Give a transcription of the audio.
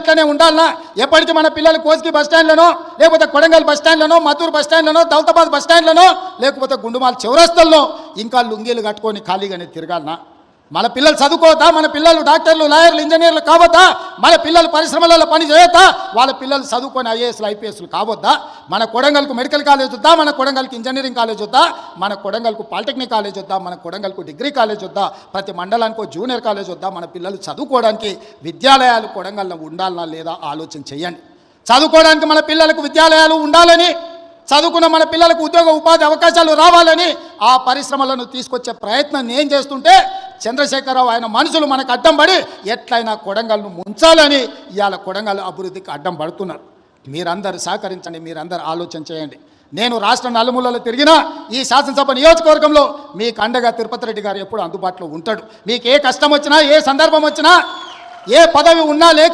ఇట్లనే ఉండాలనా? ఎప్పటికీ మన పిల్లలు కోస్గి బస్ స్టాండ్లోనో, లేకపోతే కొడంగల్ బస్ స్టాండ్లోనో, మద్దూరు బస్ స్టాండ్లోనో, దౌలతాబాద్ బస్ స్టాండ్లోనో, లేకపోతే గుండుమాల్ చౌరస్తల్లో ఇంకా లుంగీలు కట్టుకొని ఖాళీగానే తిరగాలనా? మన పిల్లలు చదువుకోవద్దా? మన పిల్లలు డాక్టర్లు, లాయర్లు, ఇంజనీర్లు కావద్దా? మన పిల్లలు పరిశ్రమలలో పని చేయొద్దా? వాళ్ళ పిల్లలు చదువుకొని ఐఏఎస్లు, ఐపీఎస్లు కావద్దా? మన కొడంగల్కు మెడికల్ కాలేజ్ వద్దా? మన కొడంగల్కి ఇంజనీరింగ్ కాలేజ్ వద్దా? మన కొడంగల్కు పాలిటెక్నిక్ కాలేజ్ వద్దా? మన కొడంగల్కు డిగ్రీ కాలేజ్ వద్దా? ప్రతి మండలానికి జూనియర్ కాలేజ్ వద్దా? మన పిల్లలు చదువుకోవడానికి విద్యాలయాలు కొడంగల్లో ఉండాలనా లేదా ఆలోచన చేయండి. చదువుకోవడానికి మన పిల్లలకు విద్యాలయాలు ఉండాలని, చదువుకున్న మన పిల్లలకు ఉద్యోగ ఉపాధి అవకాశాలు రావాలని ఆ పరిశ్రమలను తీసుకొచ్చే ప్రయత్నం నేను చేస్తుంటే చంద్రశేఖరరావు ఆయన మనుషులు మనకు అడ్డం పడి ఎట్లయినా కొడంగల్ను ముంచాలని ఇవాళ కొడంగల్ అభివృద్ధికి అడ్డం పడుతున్నారు. మీరందరూ సహకరించండి, మీరందరూ ఆలోచన చేయండి. నేను రాష్ట్ర నలుమూలలో తిరిగినా ఈ శాసనసభ నియోజకవర్గంలో మీకు అండగా తిరుపతి రెడ్డి గారు ఎప్పుడు అందుబాటులో ఉంటాడు. మీకు ఏ కష్టం వచ్చినా, ఏ సందర్భం వచ్చినా, ఏ పదవి ఉన్నా లేక